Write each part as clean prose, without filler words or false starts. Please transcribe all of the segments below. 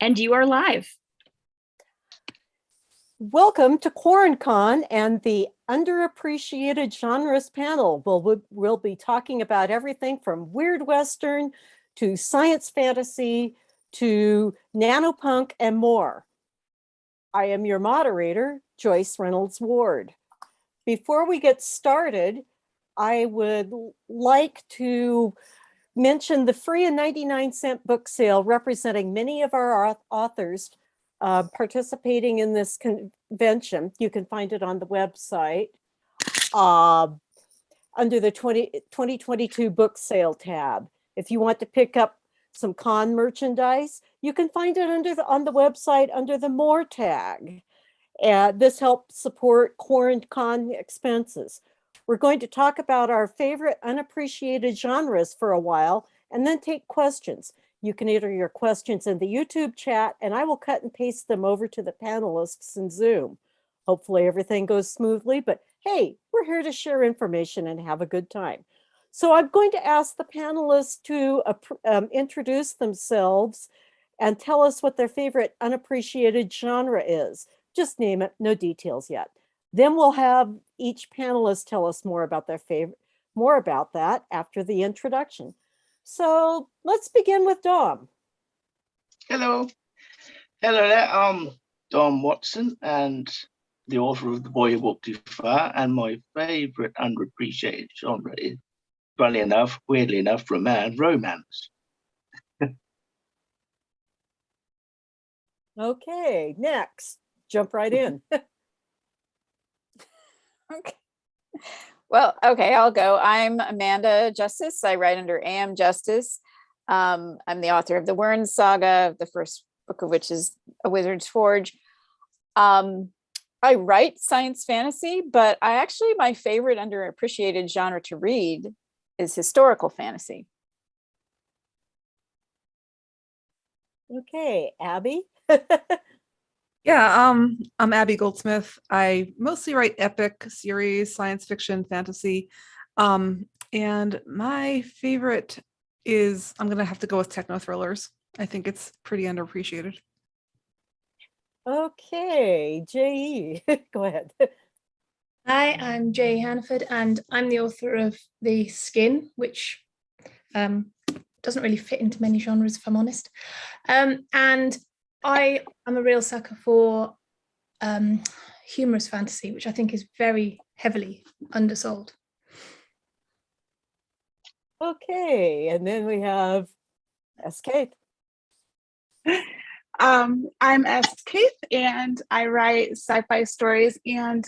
And you are live. Welcome to QuaranCon and the Underappreciated Genres panel. We'll be talking about everything from weird Western to science fantasy to nano-punk and more. I am your moderator, Joyce Reynolds-Ward. Before we get started, I would like to mention the free and 99-cent book sale representing many of our authors participating in this convention. You can find it on the website under the 2022 book sale tab. If you want to pick up some con merchandise, you can find it on the website under the More tag. This helps support QuaranCon expenses. We're going to talk about our favorite unappreciated genres for a while and then take questions. You can enter your questions in the YouTube chat and I will cut and paste them over to the panelists in Zoom. Hopefully everything goes smoothly, but hey, we're here to share information and have a good time. So I'm going to ask the panelists to introduce themselves and tell us what their favorite unappreciated genre is. Just name it, no details yet. Then we'll have each panelist tell us more about their favorite, more about that after the introduction. So let's begin with Dom. Hello. Hello there. I'm Dom Watson and the author of The Boy Who Walked Too Far, and my favorite underappreciated genre is, funnily enough, weirdly enough, for a man, romance. Okay, next, jump right in. Okay. Well, okay, I'll go. I'm Amanda Justice. I write under AM Justice. I'm the author of the Wyrn Saga, the first book of which is A Wizard's Forge. I write science fantasy, but my favorite underappreciated genre to read is historical fantasy. Okay, Abby. Yeah, I'm Abby Goldsmith. I mostly write epic series, science fiction, fantasy. And my favorite is, I'm going to have to go with techno thrillers. I think it's pretty underappreciated. Okay, J.E., go ahead. Hi, I'm E Hannaford, and I'm the author of The Skin, which doesn't really fit into many genres, if I'm honest. And I am a real sucker for humorous fantasy, which I think is very heavily undersold. Okay, and then we have Kaeth. I'm Kaeth, and I write sci-fi stories and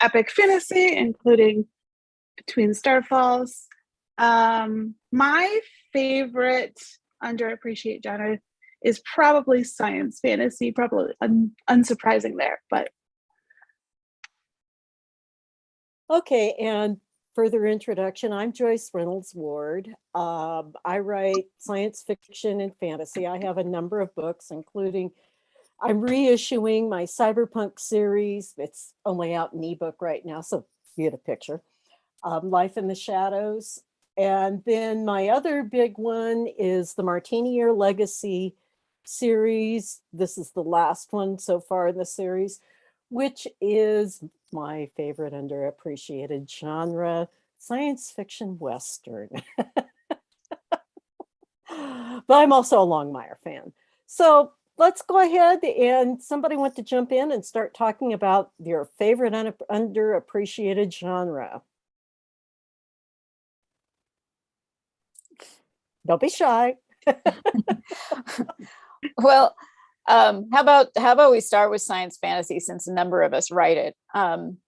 epic fantasy, including Between Starfalls. My favorite underappreciated genre is probably science fantasy, probably unsurprising there, but. Okay, and further introduction, I'm Joyce Reynolds-Ward. I write science fiction and fantasy. I have a number of books, including, I'm reissuing my cyberpunk series. It's only out in ebook right now, so you get a picture. Life in the Shadows. And then my other big one is the Martini Year Legacy series. This is the last one so far in the series, which is my favorite underappreciated genre, science fiction Western. But I'm also a Longmire fan. So let's go ahead, and somebody want to jump in and start talking about your favorite underappreciated genre. Don't be shy. Well, how about we start with science fantasy, since a number of us write it. And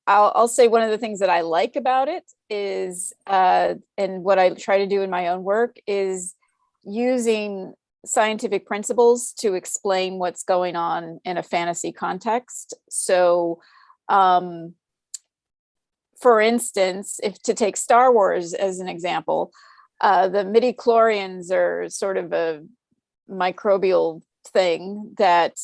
I'll say one of the things that I like about it is, and what I try to do in my own work, is using scientific principles to explain what's going on in a fantasy context. So, for instance, if to take Star Wars as an example, the midi-chlorians are sort of a microbial thing that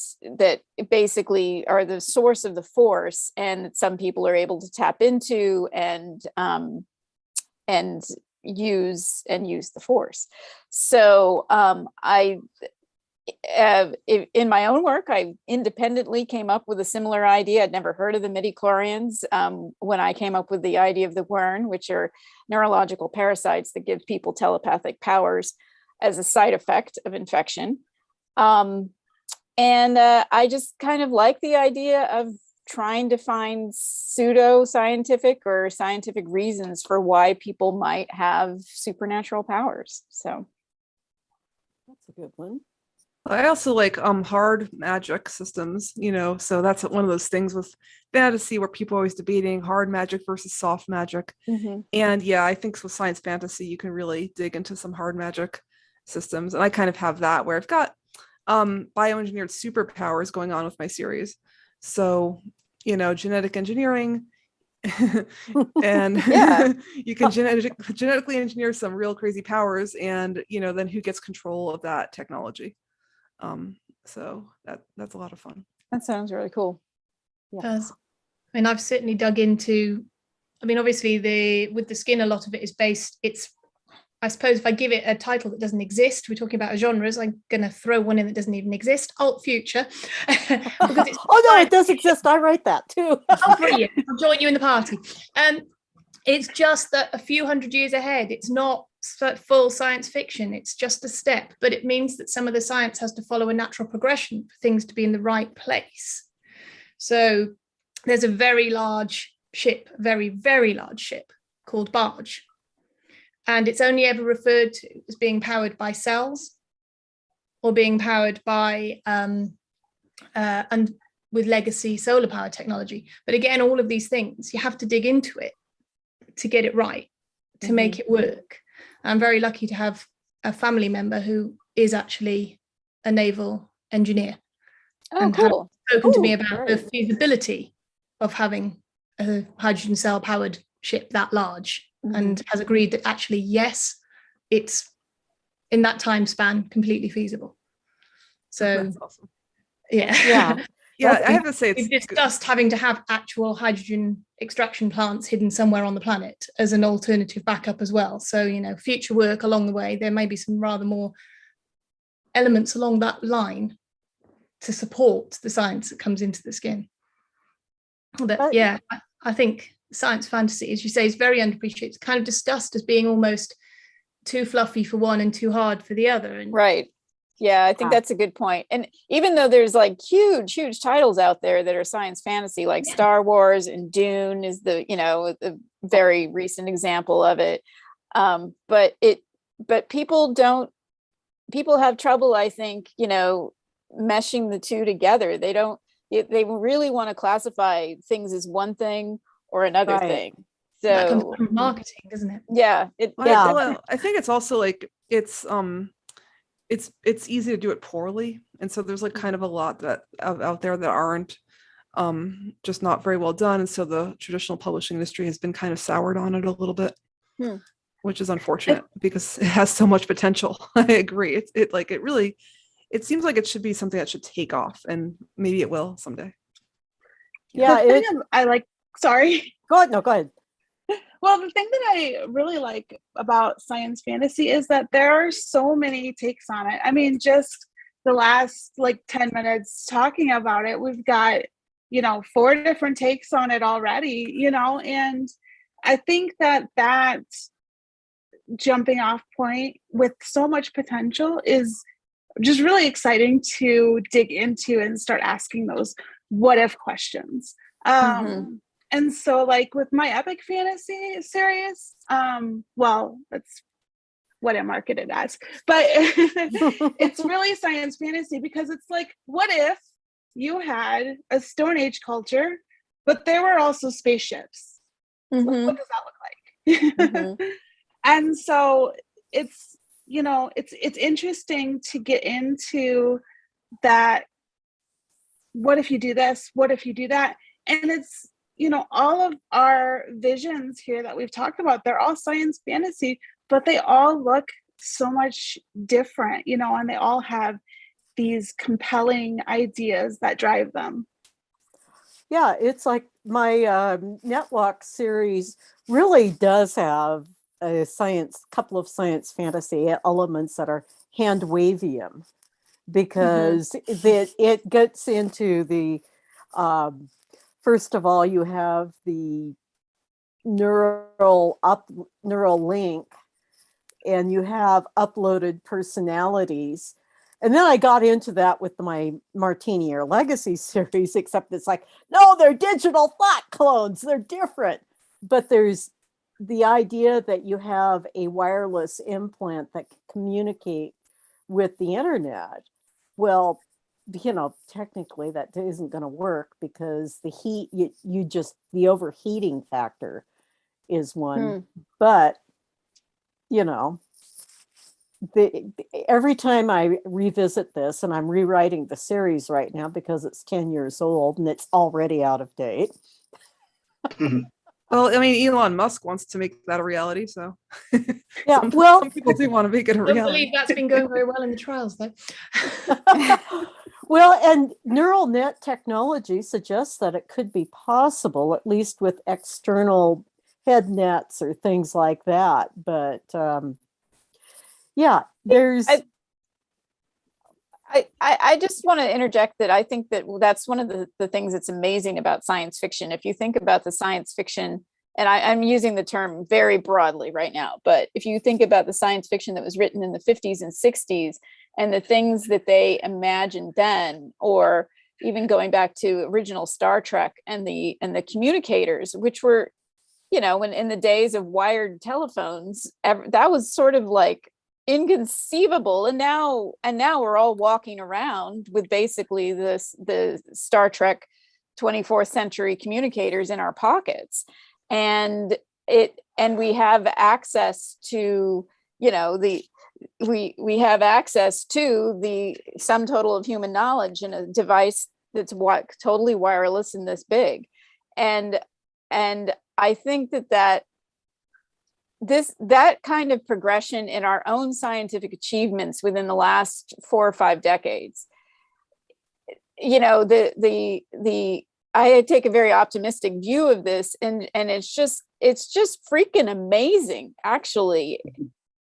basically are the source of the Force, and some people are able to tap into and use the Force. So in my own work, I independently came up with a similar idea. I'd never heard of the midi-chlorians when I came up with the idea of the Quern, which are neurological parasites that give people telepathic powers as a side effect of infection. And I just kind of like the idea of trying to find pseudo-scientific or scientific reasons for why people might have supernatural powers. So That's a good one. I also like hard magic systems, you know, so that's one of those things with fantasy where people are always debating hard magic versus soft magic. And yeah, I think with science fantasy, you can really dig into some hard magic systems. And I kind of have that where I've got bioengineered superpowers going on with my series. So, you know, genetic engineering and you can genetically engineer some real crazy powers, and, you know, then who gets control of that technology? So that's a lot of fun. that sounds really cool. Does. I mean, I've certainly dug into, I mean, obviously with the skin, a lot of it is based, I suppose if I give it a title that doesn't exist, we're talking about genres, I'm going to throw one in that doesn't even exist, alt future. Oh no, it does exist. I write that too. Oh, brilliant. I'll join you in the party. It's just that a few hundred years ahead, it's not full science fiction, it's just a step, but it means that some of the science has to follow a natural progression for things to be in the right place. So there's a very large ship, very, very large ship called Barge. And it's only ever referred to as being powered by cells or being powered by, and with legacy solar power technology. But again, all of these things, you have to dig into it to get it right, to make it work. I'm very lucky to have a family member who is actually a naval engineer. Oh, cool. Spoken to me about the feasibility of having a hydrogen cell powered ship that large, and has agreed that actually, yes, it's in that time span completely feasible. So That's awesome. yeah. Yeah, I have to say, we've discussed having to have actual hydrogen extraction plants hidden somewhere on the planet as an alternative backup as well. So, you know, future work along the way, there may be some rather more elements along that line to support the science that comes into the skin. But yeah, I think science fantasy, as you say, is very underappreciated. It's kind of discussed as being almost too fluffy for one and too hard for the other. And right. Yeah, I think that's a good point. And even though there's like huge titles out there that are science fantasy, like Star Wars and Dune is the very recent example of it. But people have trouble, I think, meshing the two together. They really want to classify things as one thing or another thing. So that comes from marketing, doesn't it? Yeah. Well, I think it's also like it's easy to do it poorly, and so there's like kind of a lot that out there that aren't just not very well done, and so the traditional publishing industry has been kind of soured on it a little bit, which is unfortunate because it has so much potential. I agree. It seems like it should be something that should take off, and maybe it will someday. Yeah, the thing I like. Sorry. Go ahead. No, go ahead. Well, the thing that I really like about science fantasy is that there are so many takes on it. I mean, just the last 10 minutes talking about it, we've got, 4 different takes on it already, and I think that jumping off point with so much potential is just really exciting to dig into and start asking those what if questions. And so with my epic fantasy series, well, that's what I market it as, but it's really science fantasy because it's like, what if you had a Stone Age culture, but there were also spaceships? What does that look like? And so it's, it's interesting to get into that. What if you do this? What if you do that? And it's, all of our visions here that we've talked about, they're all science fantasy, but they all look so much different, and they all have these compelling ideas that drive them. Yeah, it's like my Netwalk series really does have a couple of science fantasy elements that are hand wavium, because it gets into the first of all, you have the neural link, and you have uploaded personalities. And then I got into that with my Martini or Legacy series, except it's like, no, they're digital thought clones. They're different. But there's the idea that you have a wireless implant that can communicate with the internet. Well, technically that isn't going to work, because the heat, the overheating factor is one. But, every time I revisit this, and I'm rewriting the series right now because it's 10 years old and it's already out of date. Well, I mean, Elon Musk wants to make that a reality, so Yeah, some people do want to make it a I don't reality. believe that's been going very well in the trials, though. Well, and neural net technology suggests that it could be possible, at least with external head nets or things like that. But yeah, there's. I just want to interject that I think that that's one of the things that's amazing about science fiction. If you think about the science fiction, and I'm using the term very broadly right now, but if you think about the science fiction that was written in the 50s and 60s, and the things that they imagined then, or even going back to original Star Trek and the communicators, which were, when in the days of wired telephones, that was sort of like inconceivable. And now we're all walking around with basically the Star Trek 24th century communicators in our pockets, and we have access to we have access to the sum total of human knowledge in a device that's totally wireless and this big. And I think that kind of progression in our own scientific achievements within the last 4 or 5 decades, I take a very optimistic view of this, and it's just freaking amazing, actually.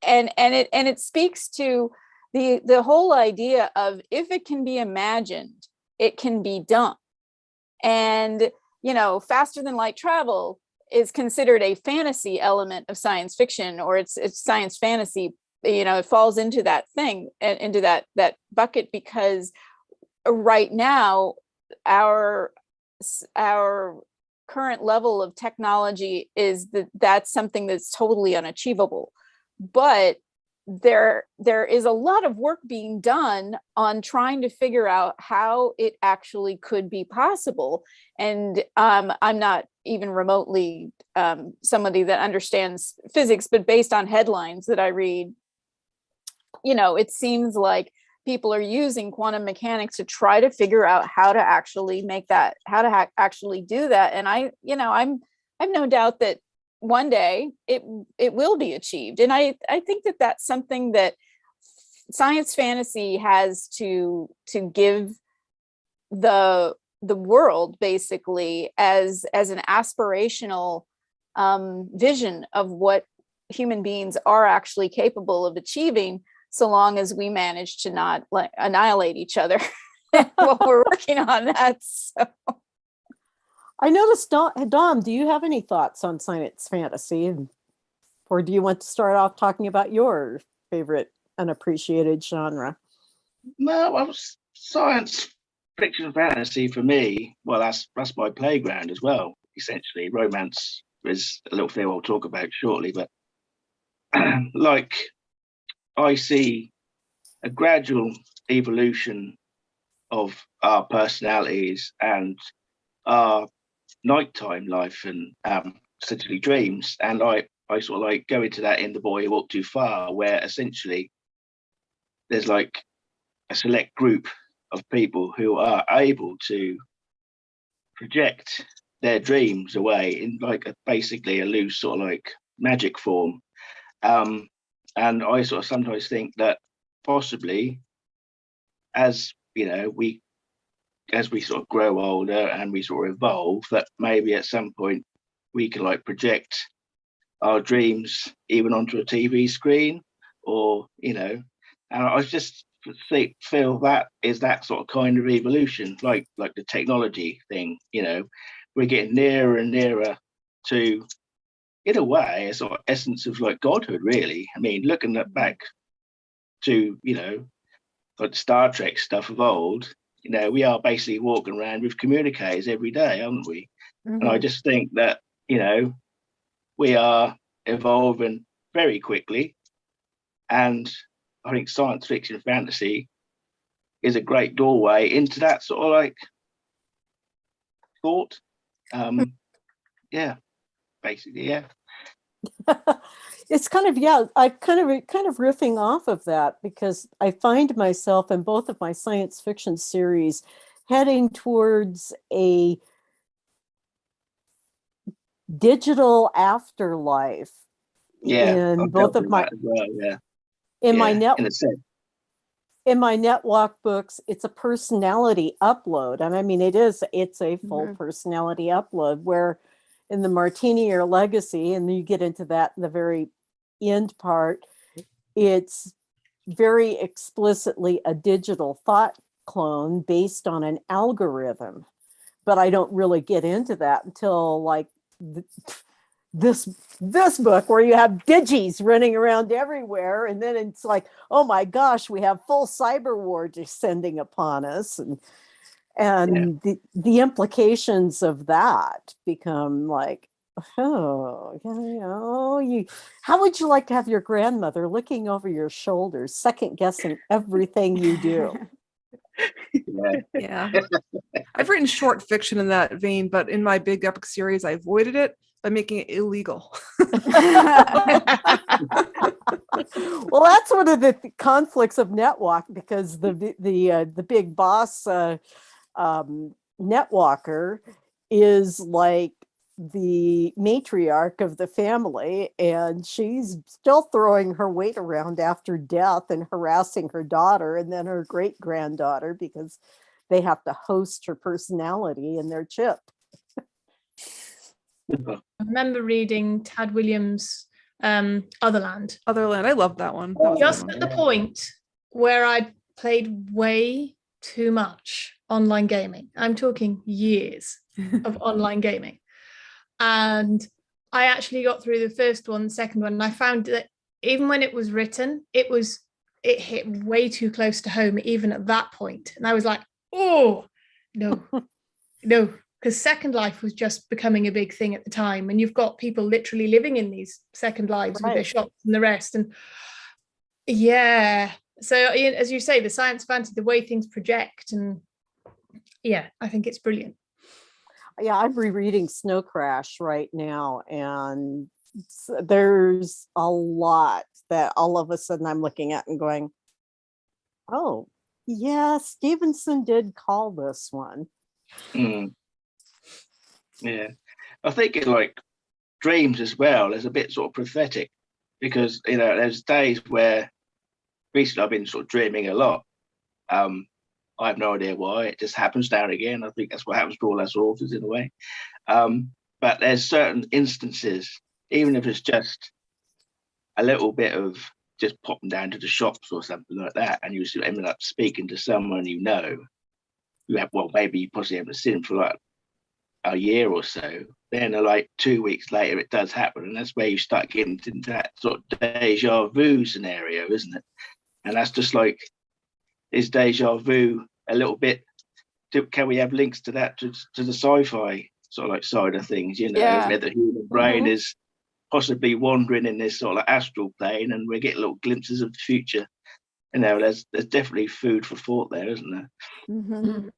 And it speaks to the whole idea of, if it can be imagined, it can be done. And faster than light travel is considered a fantasy element of science fiction, or it's science fantasy. It falls into that thing, into that bucket, because right now our current level of technology is that's something that's totally unachievable. But there is a lot of work being done on trying to figure out how it actually could be possible. And I'm not even remotely somebody that understands physics, but based on headlines that I read, it seems like people are using quantum mechanics to try to figure out how to actually make that, actually do that. And I've no doubt that one day it will be achieved. And I think that that's something that science fantasy has to give the world, basically, as an aspirational vision of what human beings are actually capable of achieving, so long as we manage to not annihilate each other while we're working on that. So I noticed, Dom, do you have any thoughts on science fantasy? Or do you want to start off talking about your favorite unappreciated genre? No, science fiction fantasy for me, well, that's my playground as well, essentially. Romance is a little thing I'll talk about shortly, but like, I see a gradual evolution of our personalities and our nighttime life and essentially dreams. And I sort of go into that in The Boy Who Walked Too Far, where essentially there's a select group of people who are able to project their dreams away in basically a loose sort of magic form. And I sort of sometimes think that possibly as we sort of grow older and we sort of evolve, that maybe at some point we can project our dreams even onto a TV screen, or and I just feel that is that sort of kind of evolution, like the technology thing. We're getting nearer and nearer to, in a way, a sort of essence of like godhood, really. I mean, looking back to like Star Trek stuff of old, we are basically walking around with communicators every day, aren't we? And I just think that we are evolving very quickly, and I think science fiction fantasy is a great doorway into that sort of like thought. Yeah, basically, yeah. It's kind of, I kind of riffing off of that, because I find myself in both of my science fiction series heading towards a digital afterlife. In both of my my NetWalk books, it's a personality upload, and I mean it's a full personality upload, where in the Martini Legacy, and you get into that in the very end part, it's very explicitly a digital thought clone based on an algorithm. But I don't really get into that until like this book, where you have digis running around everywhere, and then it's like, oh my gosh, we have full cyber war descending upon us, and the implications of that become like, how would you like to have your grandmother looking over your shoulders, second guessing everything you do? Yeah. I've written short fiction in that vein, but in my big epic series, I avoided it by making it illegal. Well, that's one of the conflicts of NetWalk, because the big boss NetWalker is like the matriarch of the family, and she's still throwing her weight around after death and harassing her daughter and then her great granddaughter, because they have to host her personality in their chip. I remember reading Tad Williams' Otherland. I love that one. That was just at the point where I played way too much online gaming. I'm talking years of online gaming. And I actually got through the first one, the second one, and I found that even when it was written, it hit way too close to home, even at that point. And I was like, oh, no, because Second Life was just becoming a big thing at the time. And you've got people literally living in these second lives with their shops and the rest. And yeah, so as you say, the science fantasy, the way things project, and I think it's brilliant. Yeah, I'm rereading Snow Crash right now, and there's a lot that all of a sudden I'm looking at and going, oh, yeah, Stevenson did call this one. Yeah, I think it like dreams as well is a bit sort of prophetic, because there's days where recently I've been sort of dreaming a lot. I have no idea why. It just happens now and again. I think that's what happens to all us authors in a way. But there's certain instances, even if it's just a little bit of just popping down to the shops or something like that, and you end up speaking to someone maybe you possibly haven't seen for like a year or so. Then like 2 weeks later, it does happen, and that's where you start getting into that sort of deja vu scenario, isn't it? And that's just like, is deja vu a little bit? Can we have links to that to the sci-fi sort of like side of things? Where the human brain is possibly wandering in this sort of like astral plane, and we get little glimpses of the future. There's definitely food for thought there, isn't there? Mm-hmm.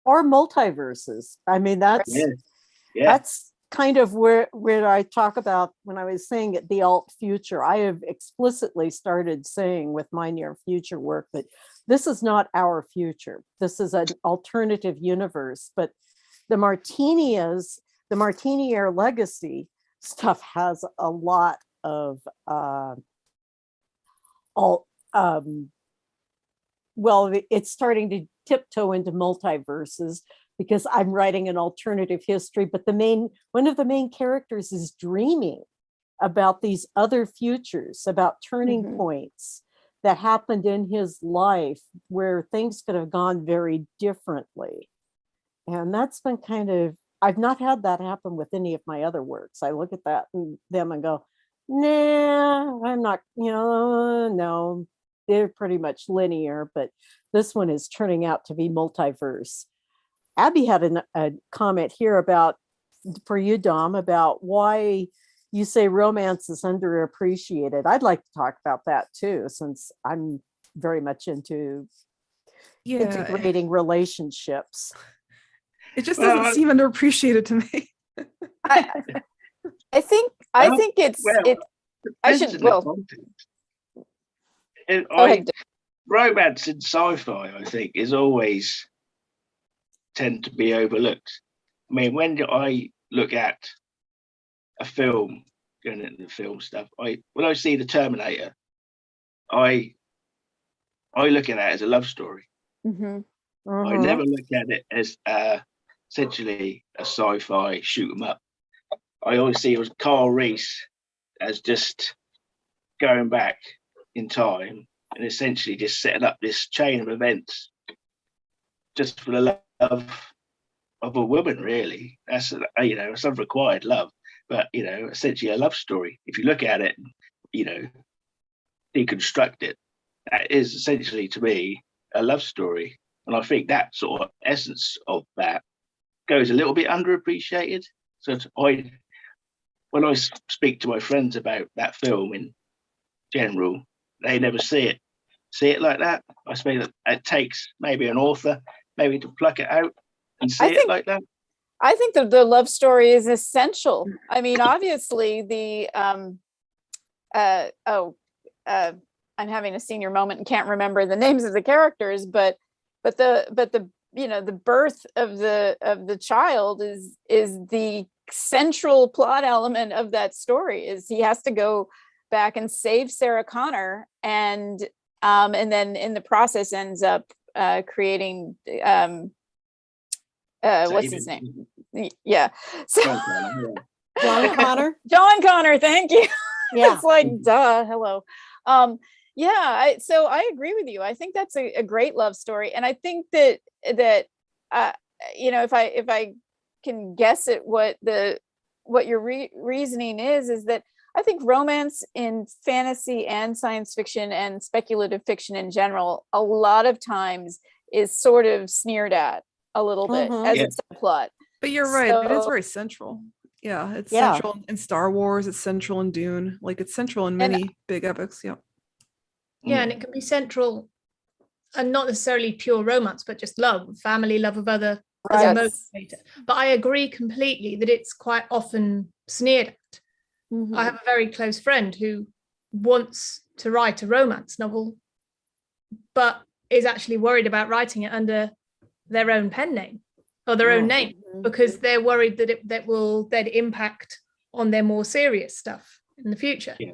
Or multiverses. I mean, that's kind of where I talk about when I was saying the alt future. I have explicitly started saying with my near future work that this is not our future. This is an alternative universe. But the Martini's Legacy stuff has a lot of it's starting to tiptoe into multiverses, because I'm writing an alternative history, but one of the main characters is dreaming about these other futures, about turning points that happened in his life where things could have gone very differently. And that's been kind of, I've not had that happen with any of my other works. I look at them and go, nah, I'm not, no, they're pretty much linear, but this one is turning out to be multiverse. Abby had a comment here about, for you, Dom, about why you say romance is underappreciated. I'd like to talk about that too, since I'm very much into integrating relationships. It just doesn't seem underappreciated to me. I think I should, romance in sci-fi, I think, is always tend to be overlooked. I mean, when I look at a film, going into the film stuff, when I see the Terminator, I look at that as a love story. I never look at it as essentially a sci-fi shoot 'em up. I always see it was Carl Reese as just going back in time and essentially just setting up this chain of events just for the love of a woman, really. That's, it's unrequired love, but, essentially a love story. If you look at it, deconstruct it, that is essentially, to me, a love story. And I think that sort of essence of that goes a little bit underappreciated. So when I speak to my friends about that film in general, they never see it like that. I suppose that it takes maybe an author maybe to pluck it out and see it like that. I think that the love story is essential. I mean, obviously I'm having a senior moment and can't remember the names of the characters, but the birth of the child is the central plot element of that story. Is he has to go back and save Sarah Connor, and then in the process ends up creating what's his name? Yeah, so John Connor. John Connor. Thank you. Yeah, it's like duh. Hello. So I agree with you. I think that's a great love story, and I think that if I can guess at what your reasoning is that I think romance in fantasy and science fiction and speculative fiction in general, a lot of times is sort of sneered at a little bit as a subplot. But you're right; it is very central. Yeah, it's central in Star Wars. It's central in Dune. Like, it's central in many big epics. Yeah. Yeah, and it can be central, and not necessarily pure romance, but just love, family, love of other as a motivator. But I agree completely that it's quite often sneered at. I have a very close friend who wants to write a romance novel, but is actually worried about writing it under their own pen name or their own name, because they're worried that will then impact on their more serious stuff in the future. Yeah.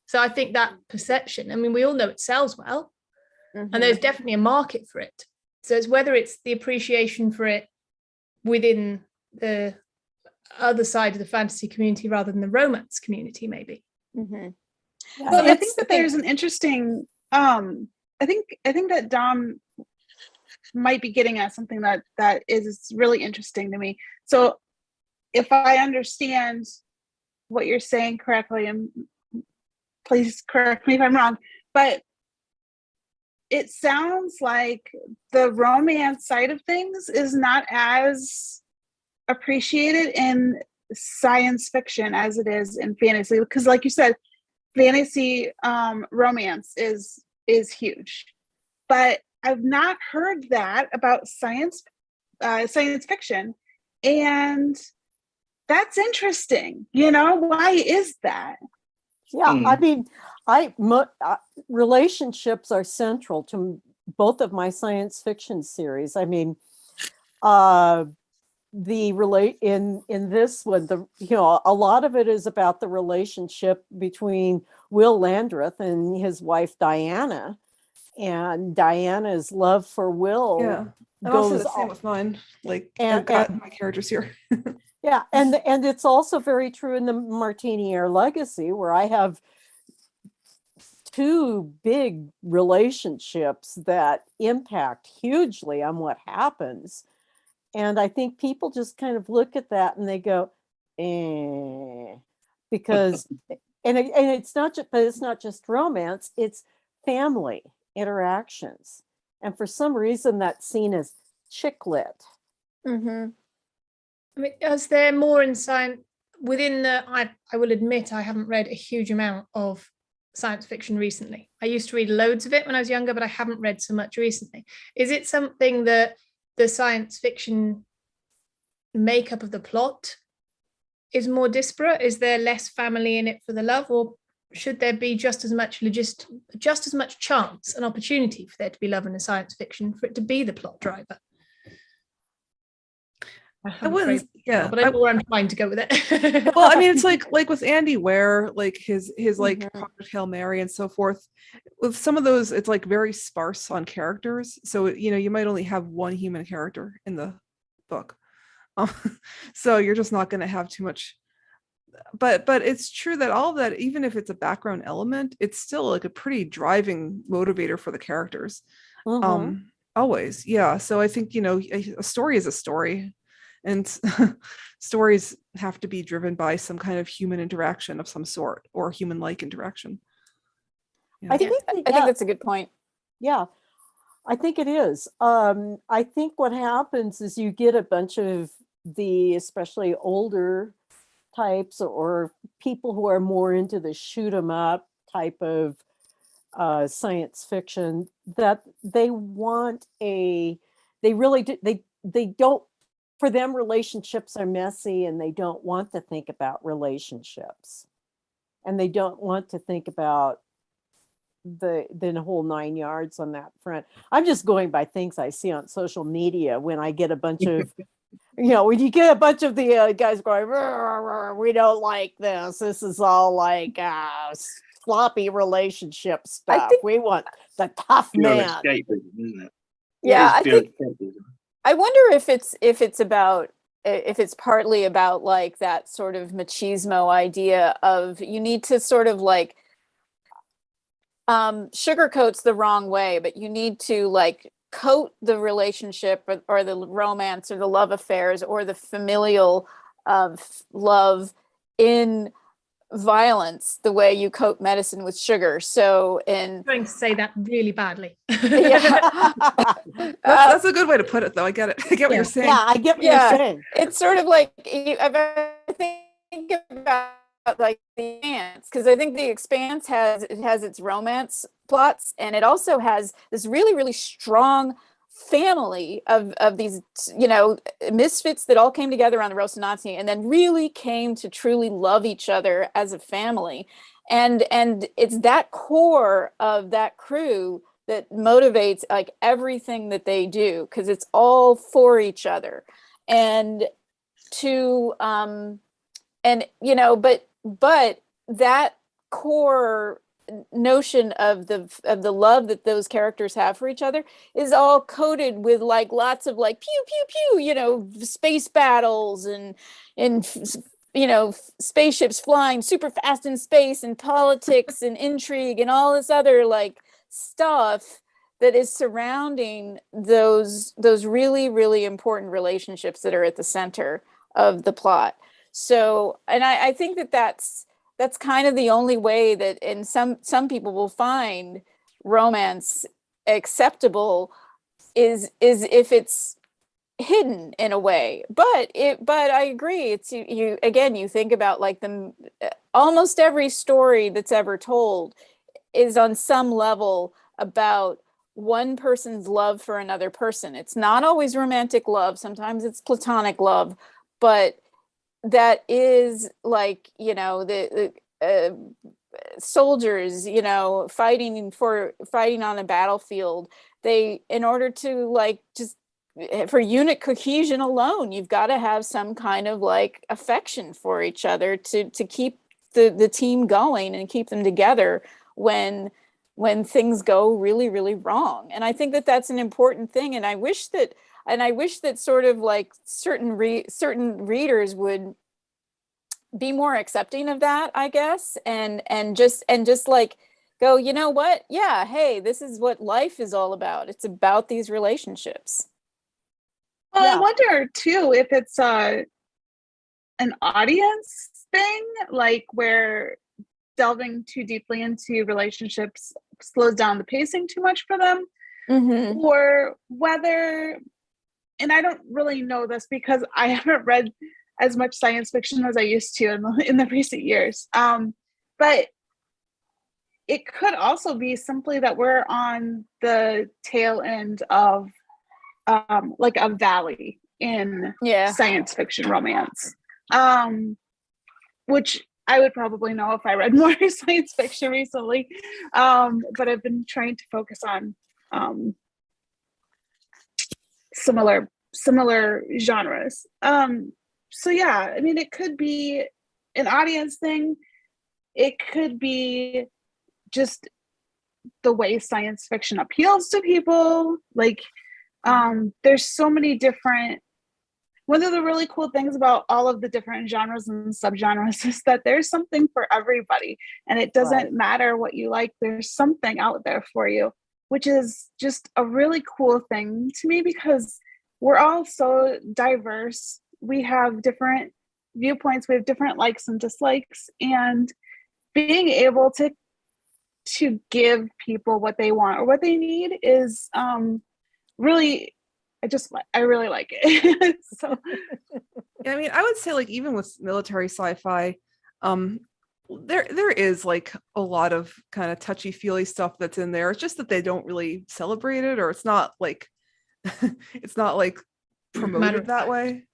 So I think that perception, I mean, we all know it sells well, and there's definitely a market for it. So it's whether it's the appreciation for it within the other side of the fantasy community rather than the romance community, maybe. Well, I think that there's an interesting, I think that Dom might be getting at something that is really interesting to me. So if I understand what you're saying correctly, and please correct me if I'm wrong, but it sounds like the romance side of things is not as appreciated in science fiction as it is in fantasy, because like you said, fantasy romance is huge, but I've not heard that about science fiction, and that's interesting. Why is that? Yeah, I mean, relationships are central to both of my science fiction series. I mean, in this one, a lot of it is about the relationship between Will Landreth and his wife Diana, and Diana's love for Will Yeah. And I'll say goes the same all, with mine. Like and, I've got and my characters here. yeah, and it's also very true in the Martini Air Legacy, where I have two big relationships that impact hugely on what happens. And I think people just kind of look at that and they go, because, and it's not just, but it's not just romance, it's family interactions. And for some reason that's seen as chick lit. Mm-hmm. I mean, is there more in science within the, I will admit I haven't read a huge amount of science fiction recently. I used to read loads of it when I was younger, but I haven't read so much recently. Is it something that the science fiction makeup of the plot is more disparate? Is there less family in it for the love, or should there be just as much chance and opportunity for there to be love in a science fiction for it to be the plot driver? I wouldn't, yeah, but I know where I'm trying to go with it. well, I mean, it's like with Andy Ware, like his like Mhm. Project Hail Mary and so forth. With some of those, it's like very sparse on characters. So, you know, you might only have one human character in the book. So you're just not going to have too much. But it's true that all of that, even if it's a background element, it's still like a pretty driving motivator for the characters. Mhm. Always. Yeah. So I think, you know, a story is a story. And stories have to be driven by some kind of human interaction of some sort, or human-like interaction. Yeah. I think I think that's a good point. Yeah, I think it is. I think what happens is you get a bunch of the especially older types or people who are more into the shoot 'em up type of science fiction, that they want they really do, they don't, for them relationships are messy and they don't want to think about relationships, and they don't want to think about the whole 9 yards on that front. I'm just going by things I see on social media when I get a bunch of when you get a bunch of the guys going, "Rah, rah, rah, we don't like this is all like sloppy relationship stuff, think- we want the tough Pure man." escapism, isn't it? Yeah, It's I pure think escapism. I wonder if it's partly about like that sort of machismo idea of you need to sort of like sugarcoat's the wrong way, but you need to like coat the relationship or the romance or the love affairs or the familial love in violence the way you coat medicine with sugar. So in I'm going to say that really badly. yeah. That's a good way to put it, though. I get it. I get what you're saying. Yeah, I get what Yeah. you're saying. It's sort of like I think about like the Expanse, because I think the Expanse has its romance plots, and it also has this really, really strong family of these, you know, misfits that all came together on the Rocinante and then really came to truly love each other as a family. And it's that core of that crew that motivates like everything that they do, because it's all for each other. And to and you know, but that core notion of the love that those characters have for each other is all coated with like lots of like pew pew pew, you know, space battles and you know, spaceships flying super fast in space and politics and intrigue and all this other like stuff that is surrounding those really, really important relationships that are at the center of the plot. So, and I think that's kind of the only way that, and some people will find romance acceptable is if it's hidden in a way. But I agree, it's you again, you think about like almost every story that's ever told is on some level about one person's love for another person. It's not always romantic love, sometimes it's platonic love, but that is like, you know, the soldiers, you know, fighting on a battlefield, they, in order to like just for unit cohesion alone, you've got to have some kind of like affection for each other to keep the team going and keep them together when when things go really, really wrong. And I think that that's an important thing. And I wish that sort of like certain readers would be more accepting of that, I guess, and just like go, you know what? Yeah, hey, this is what life is all about. It's about these relationships. Well, Yeah. I wonder too if it's an audience thing, like where delving too deeply into relationships slows down the pacing too much for them, or whether, and I don't really know this because I haven't read as much science fiction as I used to in the recent years. But it could also be simply that we're on the tail end of like a valley in science fiction romance, which I would probably know if I read more science fiction recently. But I've been trying to focus on similar genres. So yeah, I mean, it could be an audience thing. It could be just the way science fiction appeals to people. Like, there's so many different, one of the really cool things about all of the different genres and subgenres is that there's something for everybody, and it doesn't matter what you like, there's something out there for you, which is just a really cool thing to me because we're all so diverse. We have different viewpoints, we have different likes and dislikes, and being able to give people what they want or what they need is really, I really like it. So Yeah, I mean, I would say like even with military sci-fi, there is like a lot of kind of touchy-feely stuff that's in there. It's just that they don't really celebrate it, or it's not like it's not like promoted that way.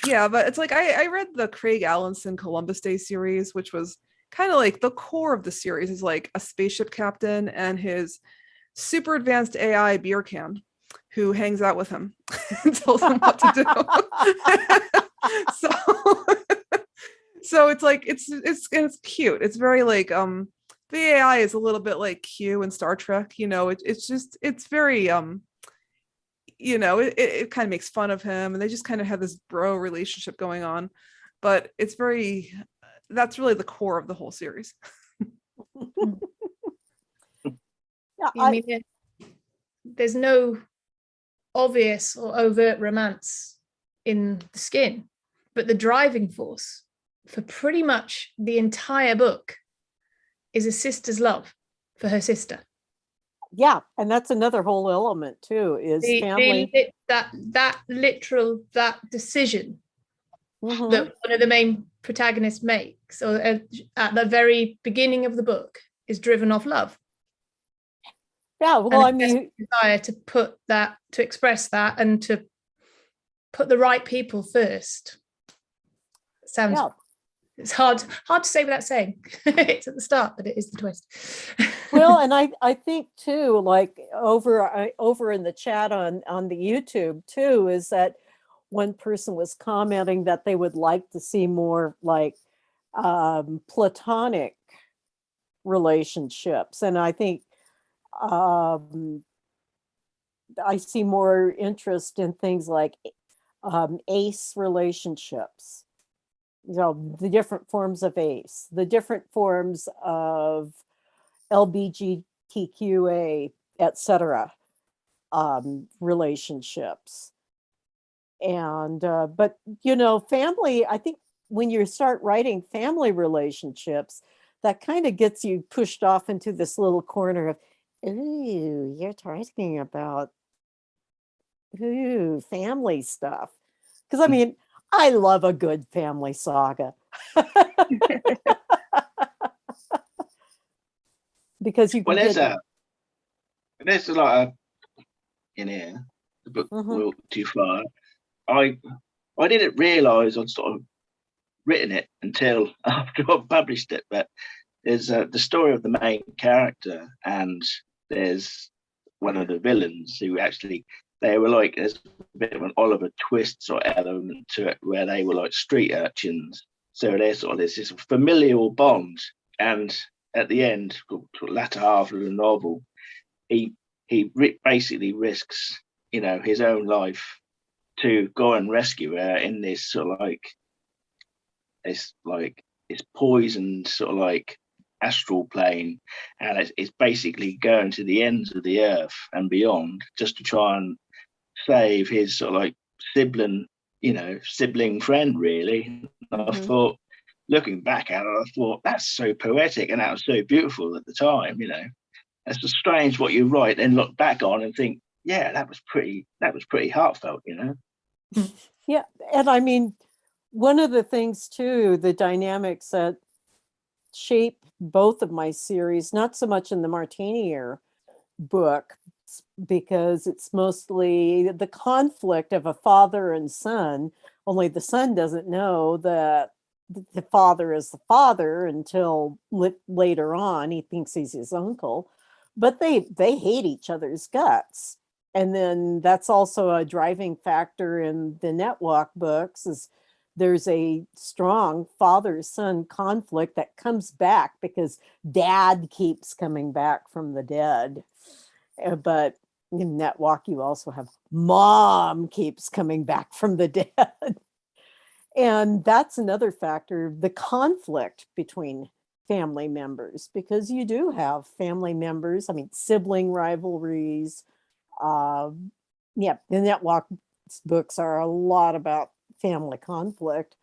Yeah, but it's like I read the Craig Allenson Columbus Day series, which was kind of like the core of the series is like a spaceship captain and his super advanced AI beer can who hangs out with him and tells him what to do. So it's like it's cute. It's very like the AI is a little bit like Q in Star Trek, you know. It's very you know, it kind of makes fun of him, and they just kind of have this bro relationship going on, but it's very, that's really the core of the whole series. Yeah, I mean, there's no obvious or overt romance in The Skin, but the driving force for pretty much the entire book is a sister's love for her sister. Yeah, and that's another whole element too, is family. That decision that one of the main protagonists makes, or at the very beginning of the book, is driven off love. Yeah, well, I mean, desire to express that and to put the right people first. Sounds it's hard to say without saying. It's at the start, but it is the twist. Well, and I think too, like over in the chat on the YouTube too, is that one person was commenting that they would like to see more like platonic relationships, and I think I see more interest in things like ace relationships. You know, the different forms of ace, the different forms of LGBTQA, etc. Relationships. And but you know, family, I think when you start writing family relationships, that kind of gets you pushed off into this little corner of, ooh, you're talking about family stuff. Because I mean, I love a good family saga. Because you can there's a lot of in here. The book went too far. I didn't realise I'd sort of written it until after I published it. But there's the story of the main character, and there's one of the villains who actually, they were like, there's a bit of an Oliver Twist sort of element to it, where they were like street urchins. So there's sort of this familial bond, and at the end, to the latter half of the novel, he basically risks, his own life to go and rescue her in this sort of it's poisoned sort of astral plane, and it's basically going to the ends of the earth and beyond just to try and save his sort of sibling friend, really. I thought, looking back at it, I thought that's so poetic and that was so beautiful at the time. It's just strange what you write and look back on and think, yeah, that was pretty heartfelt. Yeah, and I mean, one of the things too, the dynamics that shape both of my series, not so much in the Martiniere book, because it's mostly the conflict of a father and son, only the son doesn't know that the father is the father until later on. He thinks he's his uncle, but they hate each other's guts. And then that's also a driving factor in the Netwalk books, is there's a strong father-son conflict that comes back because dad keeps coming back from the dead. But in Netwalk, you also have mom keeps coming back from the dead. And that's another factor, the conflict between family members, because you do have family members, sibling rivalries. The Netwalk books are a lot about family conflict,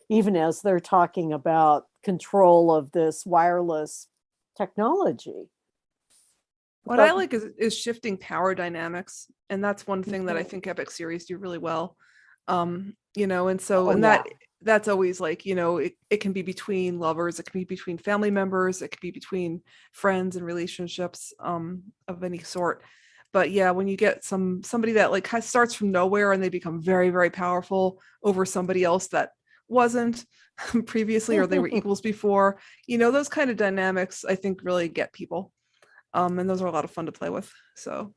even as they're talking about control of this wireless technology. What I like is shifting power dynamics, and that's one thing that I think epic series do really well. That's always it can be between lovers, it can be between family members, it can be between friends and relationships of any sort. But yeah, when you get somebody that starts from nowhere and they become very, very powerful over somebody else that wasn't previously, or they were equals before, those kind of dynamics I think really get people. And those are a lot of fun to play with. So,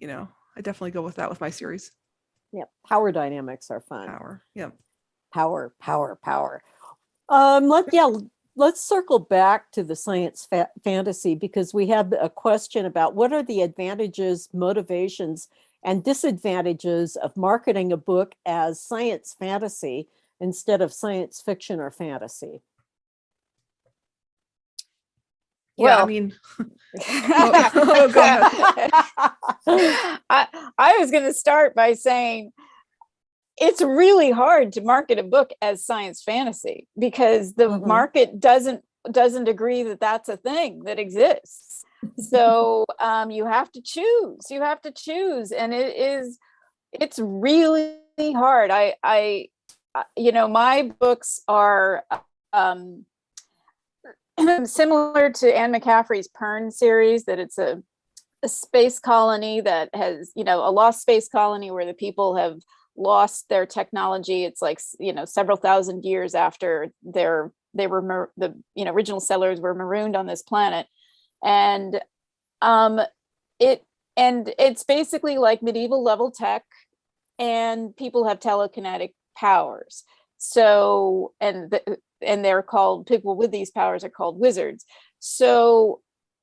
I definitely go with that with my series. Yeah, power dynamics are fun. Power, yeah. Power. Let's circle back to the science fantasy, because we have a question about what are the advantages, motivations, and disadvantages of marketing a book as science fantasy instead of science fiction or fantasy. Yeah, Well, go ahead. I was going to start by saying it's really hard to market a book as science fantasy because the market doesn't agree that that's a thing that exists. So you have to choose, and it's really hard. My books are similar to Anne McCaffrey's Pern series, that it's a space colony that has, a lost space colony where the people have lost their technology. It's several thousand years after the original settlers were marooned on this planet. And it's basically like medieval level tech, and people have telekinetic powers. So, and they're called, people with these powers are called wizards. So,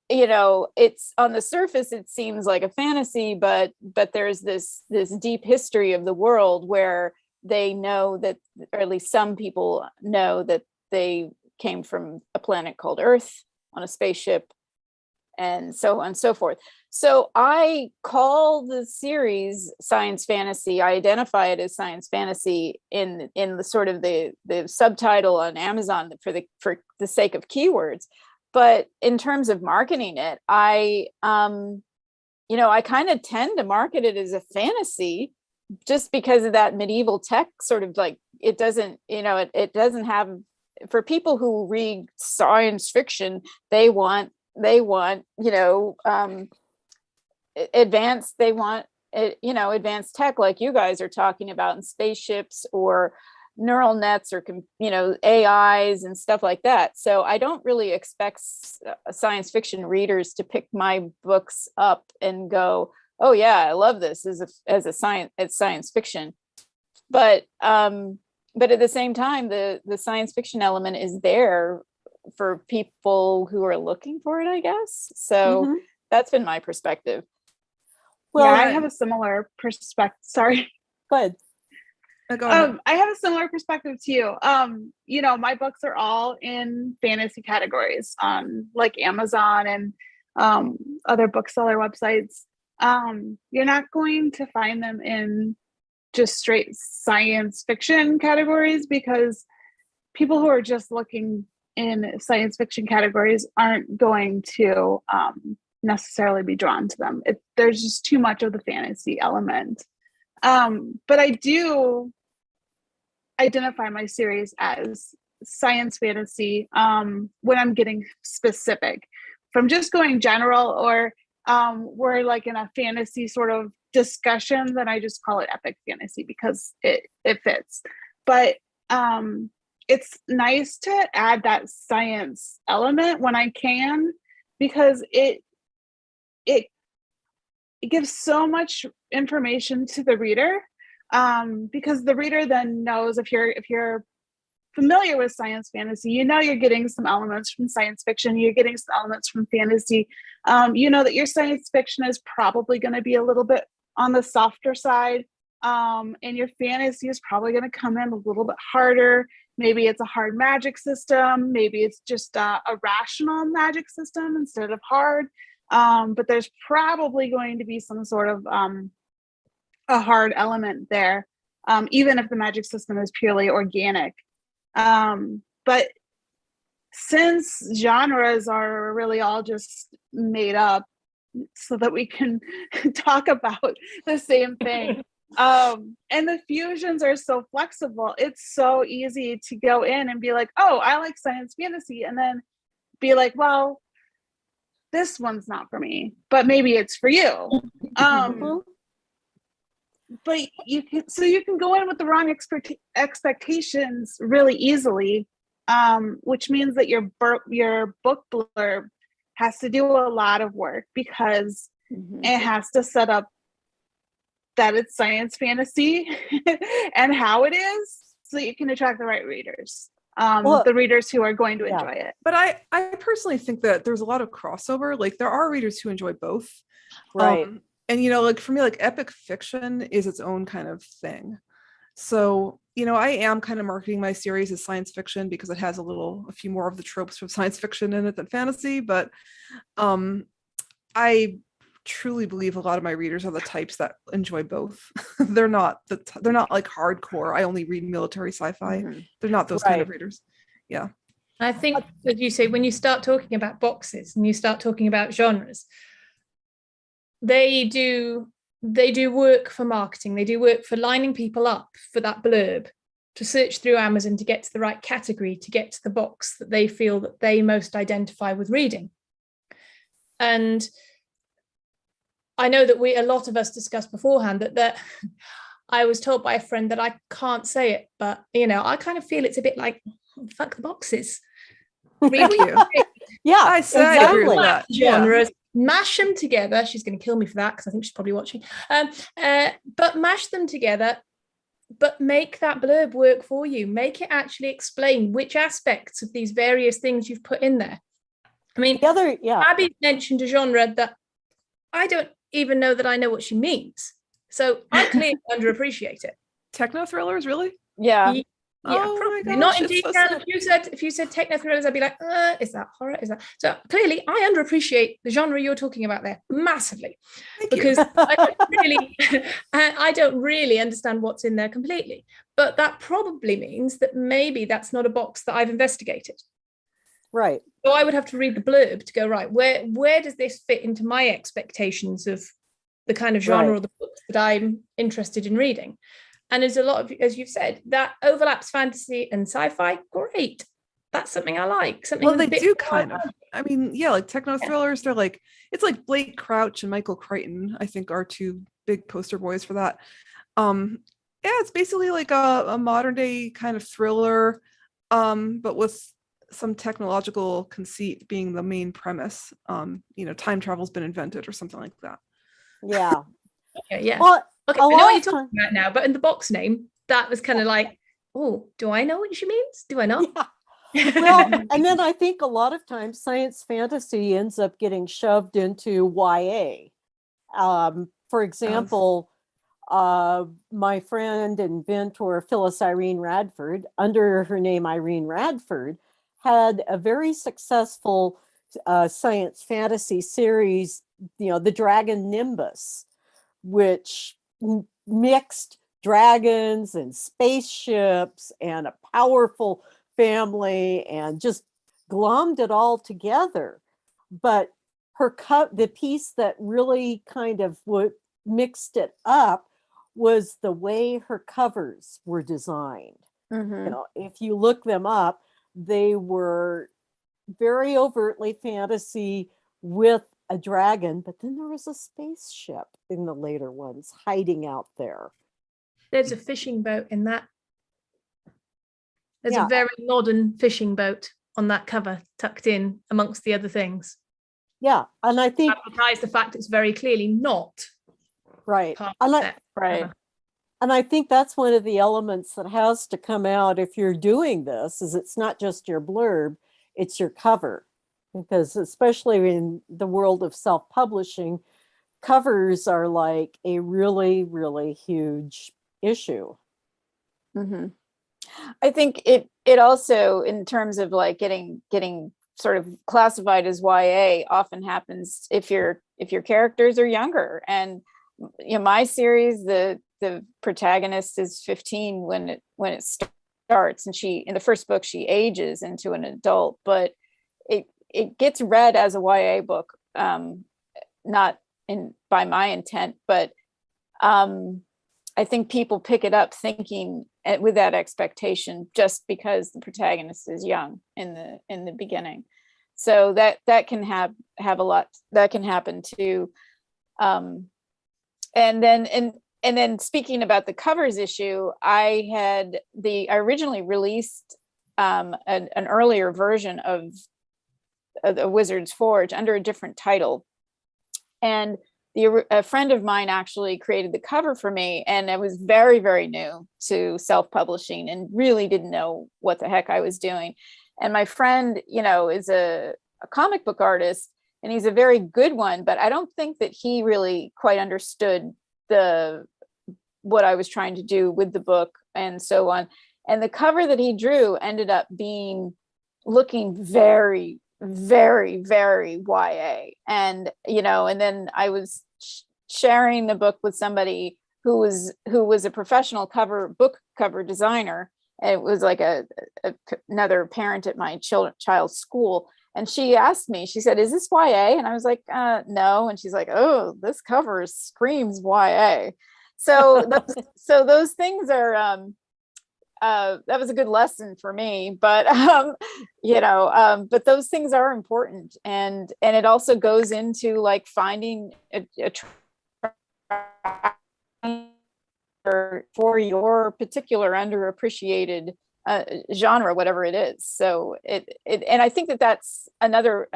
it's on the surface, it seems like a fantasy, but there's this deep history of the world where they know that, or at least some people know, that they came from a planet called Earth on a spaceship, and so on and so forth. So I call the series science fantasy. I identify it as science fantasy in the sort of the subtitle on Amazon for the sake of keywords. But in terms of marketing it, I kind of tend to market it as a fantasy, just because of that medieval tech sort of it doesn't have, for people who read science fiction, they want advanced tech like you guys are talking about, in spaceships or neural nets or AIs and stuff like that. So I don't really expect science fiction readers to pick my books up and go, oh yeah, I love this as science fiction. But at the same time, the science fiction element is there for people who are looking for it, I guess. So that's been my perspective. Well, I have a similar perspective. Sorry. Go ahead. Go ahead. I have a similar perspective to you. You know, my books are all in fantasy categories on like Amazon and other bookseller websites. You're not going to find them in just straight science fiction categories, because people who are just looking in science fiction categories aren't going to necessarily be drawn to them. There's just too much of the fantasy element. But I do identify my series as science fantasy when I'm getting specific. From just going general, or we're like in a fantasy sort of discussion, then I just call it epic fantasy because it fits. But it's nice to add that science element when I can, because it gives so much information to the reader, because the reader then knows, if you're familiar with science fantasy, you know you're getting some elements from science fiction, you're getting some elements from fantasy. You know that your science fiction is probably going to be a little bit on the softer side, and your fantasy is probably going to come in a little bit harder. Maybe it's a hard magic system, maybe it's just a rational magic system instead of hard. But there's probably going to be some sort of a hard element there, even if the magic system is purely organic. But since genres are really all just made up so that we can talk about the same thing, and the fusions are so flexible, it's so easy to go in and be like, oh, I like science fantasy, and then be like, well, this one's not for me, but maybe it's for you. But you can go in with the wrong expectations really easily, which means that your book blurb has to do a lot of work, because it has to set up that it's science fantasy and how it is, so you can attract the right readers, the readers who are going to enjoy it. But I personally think that there's a lot of crossover. Like, there are readers who enjoy both, Right. And you know, like for me, like epic fiction is its own kind of thing. So, you know, I am kind of marketing my series as science fiction because it has a few more of the tropes from science fiction in it than fantasy. But I truly believe a lot of my readers are the types that enjoy both. They're not like hardcore, I only read military sci-fi. They're not those kind of readers. Yeah. I think, as you say, when you start talking about boxes and you start talking about genres, they do work for marketing. They do work for lining people up for that blurb, to search through Amazon to get to the right category, to get to the box that they feel that they most identify with reading. And I know that a lot of us discussed beforehand that I was told by a friend that I can't say it, but you know, I kind of feel it's a bit like, fuck the boxes. Thank you. Yeah, I agree with that. Genres. Mash them together. She's going to kill me for that because I think she's probably watching. But mash them together, but make that blurb work for you. Make it actually explain which aspects of these various things you've put in there. I mean, Abby mentioned a genre that I don't even know that I know what she means. So I clearly underappreciate it. Techno thrillers, really? Yeah. Yeah, Oh probably my gosh, not in it's detail. so If you said techno thrillers, I'd be like, is that horror? Is that? So clearly, I underappreciate the genre you're talking about there massively, because I don't really understand what's in there completely. But that probably means that maybe that's not a box that I've investigated. Right. So I would have to read the blurb to go, right, where does this fit into my expectations of the kind of genre or the books that I'm interested in reading? And there's a lot of, as you've said, that overlaps fantasy and sci-fi. Great. That's something I like. Well, they do kind of. I mean, yeah, like techno thrillers, they're like, it's like Blake Crouch and Michael Crichton, I think, are two big poster boys for that. Yeah, it's basically like a modern day kind of thriller, but with some technological conceit being the main premise. You know, time travel's been invented or something like that. Yeah. Yeah. Well, okay, I know what you're talking about now, but in the box name, that was kind of like, oh, do I know what she means? Do I not? Well, and then I think a lot of times science fantasy ends up getting shoved into YA. For example, my friend and mentor Phyllis Irene Radford, under her name Irene Radford, had a very successful science fantasy series, The Dragon Nimbus, which mixed dragons and spaceships and a powerful family and just glommed it all together. But the piece that really kind of mixed it up was the way her covers were designed. If you look them up, they were very overtly fantasy with a dragon, but then there was a spaceship in the later ones hiding out there. There's a fishing boat in that. There's a very modern fishing boat on that cover, tucked in amongst the other things. Yeah, and I think advertise the fact it's very clearly not right. Right. And I think that's one of the elements that has to come out if you're doing this, is it's not just your blurb, it's your cover. Because especially in the world of self-publishing, covers are like a really, really huge issue. I think it also, in terms of like getting sort of classified as YA, often happens if your characters are younger. And my series, the protagonist is 15 when it starts, and in the first book she ages into an adult, but it gets read as a YA book, not by my intent, but I think people pick it up thinking with that expectation just because the protagonist is young in the beginning. So that can have a lot that can happen too. And then speaking about the covers issue, I originally released an earlier version of the Wizard's Forge under a different title, and a friend of mine actually created the cover for me, and I was very, very new to self-publishing and really didn't know what the heck I was doing. And my friend, is a comic book artist, and he's a very good one, but I don't think that he really quite understood what I was trying to do with the book and so on. And the cover that he drew ended up looking very, very, very YA. And and then I was sharing the book with somebody who was a professional book cover designer, and it was like another parent at my child's school. And she asked me, she said, "Is this YA?" And I was like, "No." And she's like, "Oh, this cover screams YA." So those things are that was a good lesson for me, but but those things are important, and it also goes into like finding a for your particular underappreciated genre, whatever it is. So and I think that's another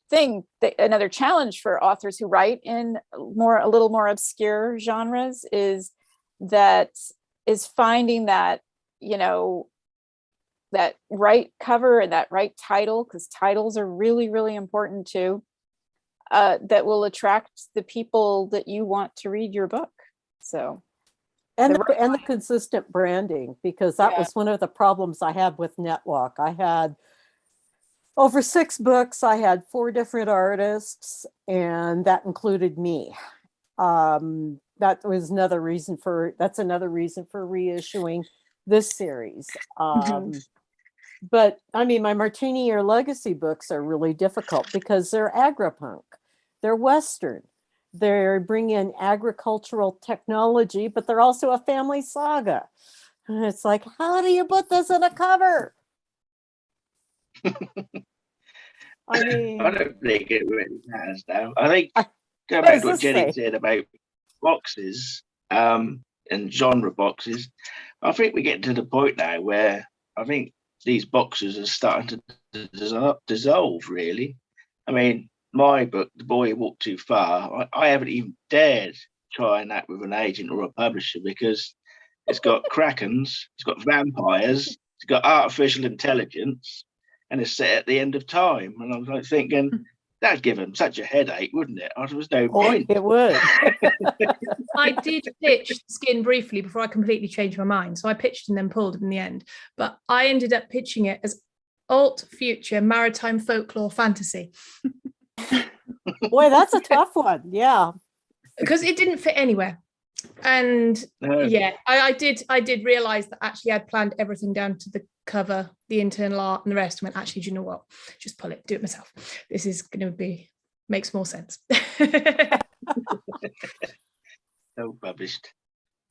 thing, another challenge for authors who write in a little more obscure genres is finding that that right cover and that right title, because titles are really, really important too, that will attract the people that you want to read your book. So and the consistent branding, because that was one of the problems I had with Netwalk. I had over 6 books, I had 4 different artists, and that included me. That's another reason for reissuing this series. But I mean, my Martini or Legacy books are really difficult because they're agripunk, they're Western, they're bringing in agricultural technology, but they're also a family saga. And it's like, how do you put this in a cover? I mean, I don't think it really matters now. I think going back to what Jenny said about boxes and genre boxes, I think we get to the point now where I think these boxes are starting to dissolve, really. I mean, my book, The Boy Who Walked Too Far, I haven't even dared try that with an agent or a publisher because it's got krakens, it's got vampires, it's got artificial intelligence, and it's set at the end of time. And I was like thinking, that'd give them such a headache, wouldn't it? There was no point. It would. I did pitch Skin briefly before I completely changed my mind. So I pitched and then pulled in the end. But I ended up pitching it as alt future maritime folklore fantasy. Boy, that's a tough one. Yeah. Because it didn't fit anywhere. And yeah, I did realize that actually I'd planned everything down to the cover, the internal art and the rest. I went, actually, do you know what? Just pull it, do it myself. This is going to makes more sense. So published.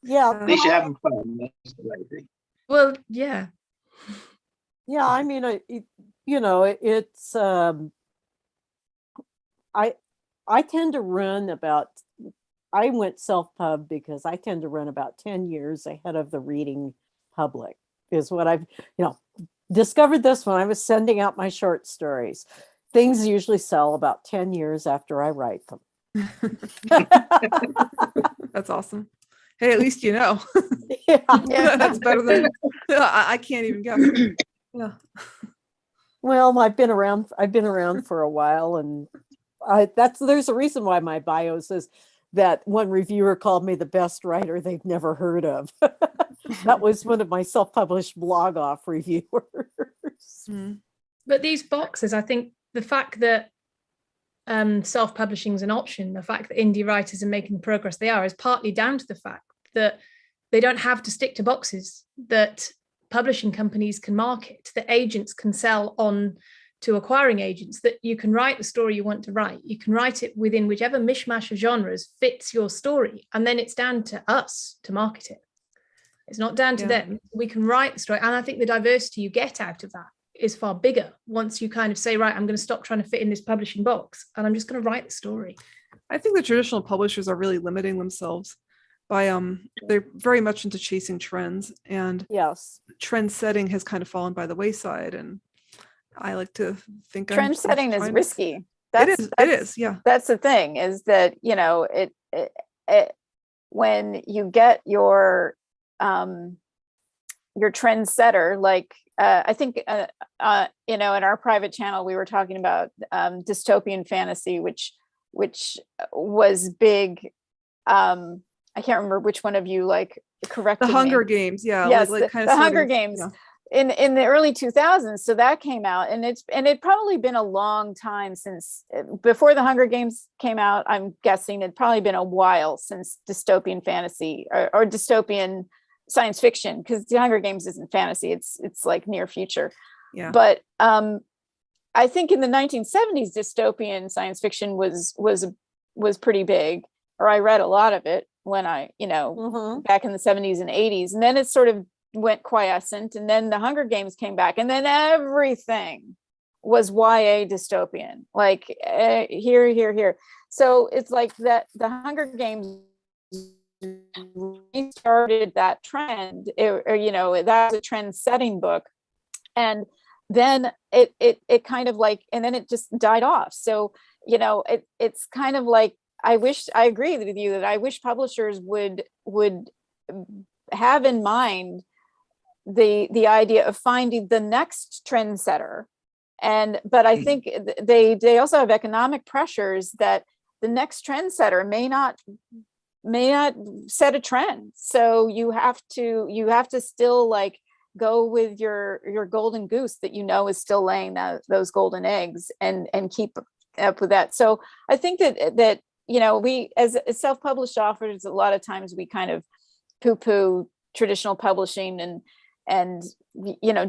Yeah. At least you're having fun. That's the right thing. Well, yeah. Yeah, I mean, it's I tend to run about, I went self-pub because I tend to run about 10 years ahead of the reading public, is what I've, discovered this when I was sending out my short stories. Things usually sell about 10 years after I write them. That's awesome. Hey, at least you know. Yeah. That's better than I can't even guess. Yeah. Well, I've been around for a while, and there's a reason why my bio says that one reviewer called me the best writer they've never heard of. That was one of my self-published blog off reviewers. But these boxes, I think the fact that self-publishing is an option, the fact that indie writers are making the progress they are, is partly down to the fact that they don't have to stick to boxes that publishing companies can market, that agents can sell on to acquiring agents, that you can write the story you want to write. You can write it within whichever mishmash of genres fits your story. And then it's down to us to market it. It's not down to them. We can write the story. And I think the diversity you get out of that is far bigger once you kind of say, right, I'm going to stop trying to fit in this publishing box and I'm just going to write the story. I think the traditional publishers are really limiting themselves by they're very much into chasing trends, and yes, trend setting has kind of fallen by the wayside. And I like to think trend setting is risky. It is. Yeah. That's the thing, is that, it when you get your trend setter, like I think in our private channel we were talking about dystopian fantasy, which was big. I can't remember which one of you corrected the Hunger me. Games. Yeah. Yes, kind the of Hunger Games. Yeah. In the early 2000s. So that came out, and it'd probably been a long time since, before the Hunger Games came out, I'm guessing it'd probably been a while since dystopian fantasy or dystopian science fiction, because the Hunger Games isn't fantasy, it's like near future. Yeah. But I think in the 1970s dystopian science fiction was pretty big, or I read a lot of it when I back in the 70s and 80s, and then it sort of went quiescent, and then the Hunger Games came back, and then everything was YA dystopian, here. So it's like that the Hunger Games restarted that trend, that was a trend setting book, and then it kind of and then it just died off. So it's kind of like, I agree with you that I wish publishers would have in mind the idea of finding the next trendsetter, but I think they also have economic pressures that the next trendsetter may not set a trend. So you have to still go with your golden goose that is still laying those golden eggs, and keep up with that. So I think that we as self-published authors, a lot of times we kind of poo-poo traditional publishing and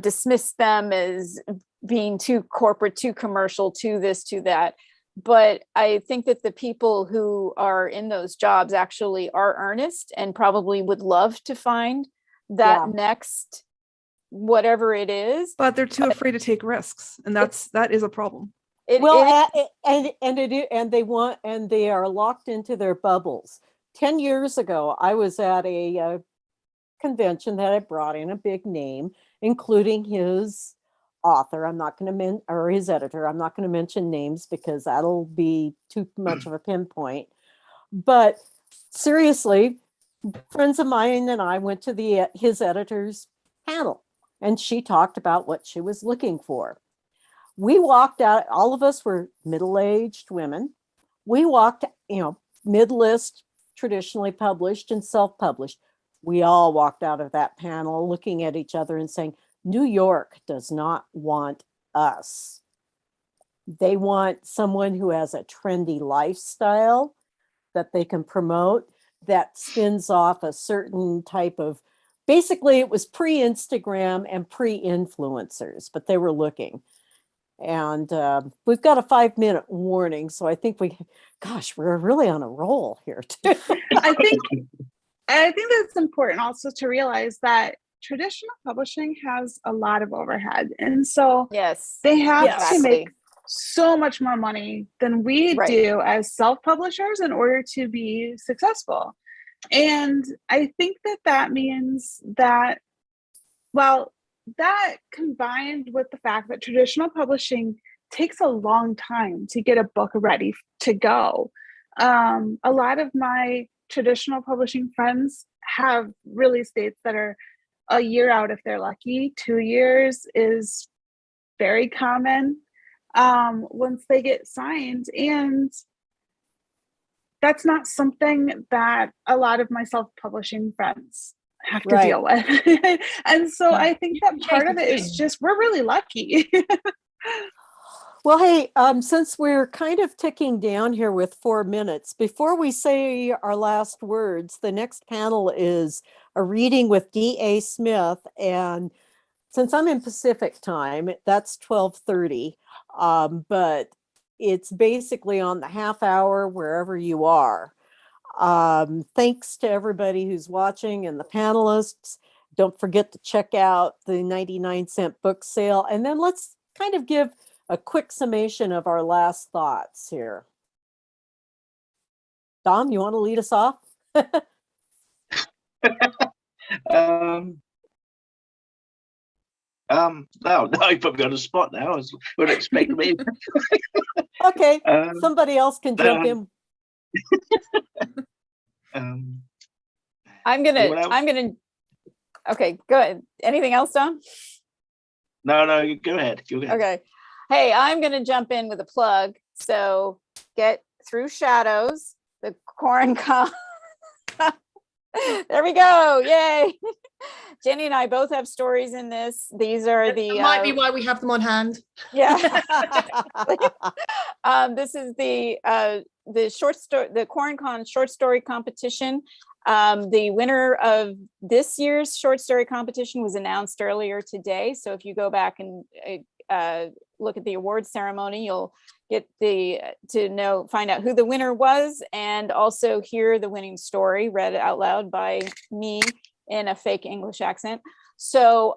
dismiss them as being too corporate, too commercial, too this, too that. But I think that the people who are in those jobs actually are earnest and probably would love to find that next whatever it is. But they're too afraid to take risks, and that is a problem. And they are locked into their bubbles. 10 years ago, I was at a convention that I brought in a big name, including his author. I'm not going to or his editor. I'm not going to mention names because that'll be too much of a pinpoint. But seriously, friends of mine and I went to his editor's panel, and she talked about what she was looking for. We walked out, all of us were middle-aged women. We walked, mid-list, traditionally published and self-published. We all walked out of that panel looking at each other and saying, New York does not want us. They want someone who has a trendy lifestyle that they can promote, that spins off a certain type of, basically it was pre-Instagram and pre-influencers, but they were looking. And we've got a 5-minute warning. So I think we're really on a roll here too. I think that's important also to realize that traditional publishing has a lot of overhead. And so Yes, they have exactly. to make so much more money than we do as self-publishers in order to be successful. And I think that means that, well, that combined with the fact that traditional publishing takes a long time to get a book ready to go. A lot of my traditional publishing friends have release dates that are a year out if they're lucky. 2 years is very common once they get signed. And that's not something that a lot of my self-publishing friends have to deal with. And so I think that part of it is just, we're really lucky. Well, hey, since we're kind of ticking down here with 4 minutes, before we say our last words, the next panel is a reading with D.A. Smith. And since I'm in Pacific time, that's 12:30. But it's basically on the half hour wherever you are. Thanks to everybody who's watching and the panelists. Don't forget to check out the 99-cent book sale. And then let's kind of give a quick summation of our last thoughts here. Dom, you want to lead us off? No, you put me on the spot now. I would expect me. Okay, somebody else can jump in. I'm gonna. Okay, go ahead. Anything else, Dom? No, go ahead. Go ahead. Okay. Hey, I'm gonna jump in with a plug. So get Through Shadows, the QuaranCon. There we go. Yay. Jenny and I both have stories in this. These are That might be why we have them on hand. Yeah. This is the short story, the QuaranCon short story competition. The winner of this year's short story competition was announced earlier today. So if you go back and look at the awards ceremony, you'll get find out who the winner was, and also hear the winning story read out loud by me in a fake English accent. So,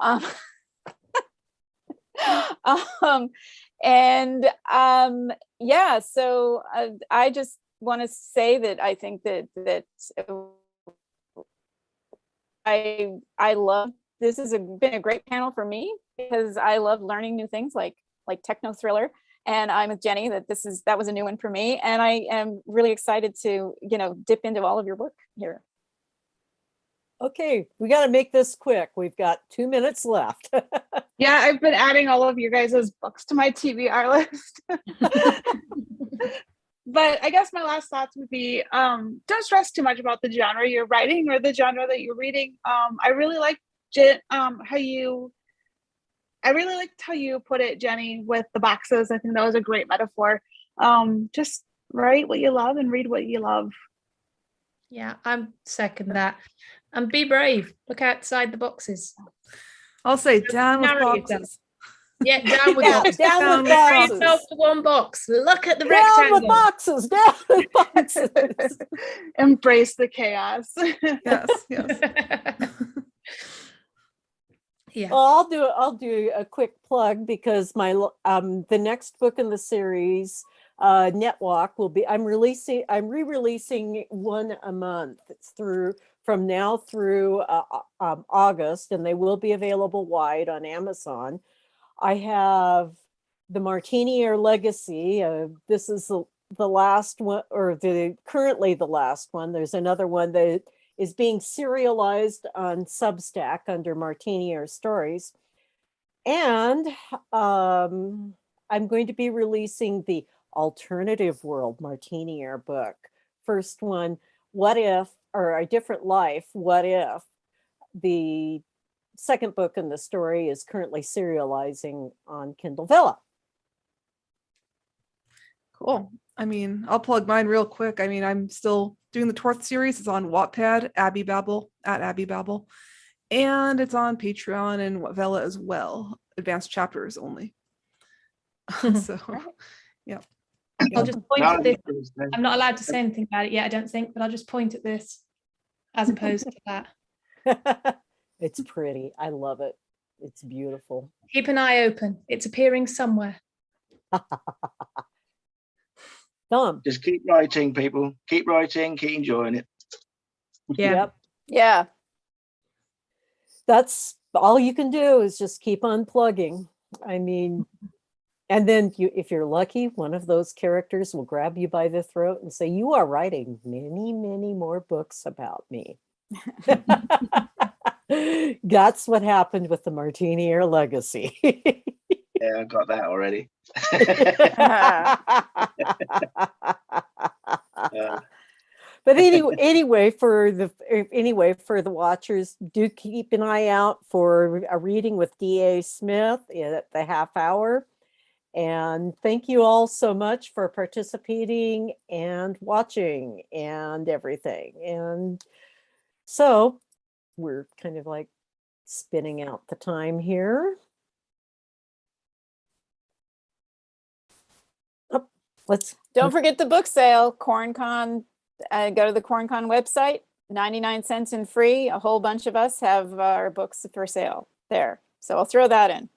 yeah, so I just want to say that I think that I love, this has been a great panel for me, because I love learning new things like techno thriller. And I'm with Jenny that that was a new one for me. And I am really excited to, dip into all of your work here. Okay, we got to make this quick. We've got 2 minutes left. Yeah, I've been adding all of your guys' books to my TBR list. But I guess my last thoughts would be, don't stress too much about the genre you're writing or the genre that you're reading. I really liked how you put it, Jenny, with the boxes. I think that was a great metaphor. Just write what you love and read what you love. Yeah, I'm second that. And be brave. Look outside the boxes. I'll say down with Narrow boxes. Yeah, down with boxes. Down with Narrow boxes. yourself to one box. Look at the Down rectangle. with boxes. Down with boxes. Embrace the chaos. Yes. Yeah. Well, I'll do a quick plug, because my the next book in the series, Netwalk, will be, I'm re-releasing one a month. It's from now through August, and they will be available wide on Amazon. I have the Martini Air Legacy. This is the last one, or currently the last one. There's another one that is being serialized on Substack under Martini Air Stories. And I'm going to be releasing the Alternative World Martiniere book. First one, What If, or A Different Life, What If? The second book in the story is currently serializing on Kindle Vella. Cool. I mean, I'll plug mine real quick. I mean, I'm still doing the Torth series. It's on Wattpad, Abby Babel, at Abby Babel. And it's on Patreon and Vella as well. Advanced chapters only. So, yeah. I'll just point at this. Now, I'm not allowed to say anything about it yet, I don't think, but I'll just point at this as opposed to that. It's pretty. I love it. It's beautiful. Keep an eye open. It's appearing somewhere. Dom. just keep writing, people. Keep writing, keep enjoying it. Yeah. Yep. Yeah. That's all you can do is just keep on plugging. I mean, and then if you're lucky, one of those characters will grab you by the throat and say, you are writing many, many more books about me. That's what happened with the Martiniere legacy. Yeah, I got that already. But anyway, for the watchers, do keep an eye out for a reading with D.A. Smith at the half hour. And thank you all so much for participating and watching and everything. And so we're kind of like spinning out the time here. Oh, Don't forget the book sale, QuaranCon. Go to the QuaranCon website, 99 cents and free. A whole bunch of us have our books for sale there. So I'll throw that in.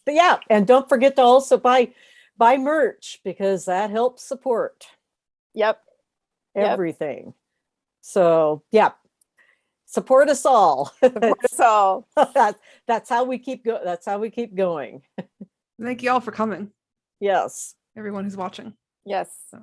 But yeah, and don't forget to also buy merch because that helps support Yep. everything. So yeah, support us all. Support us all. That's how we keep going. Thank you all for coming. Yes. Everyone who's watching. Yes. So.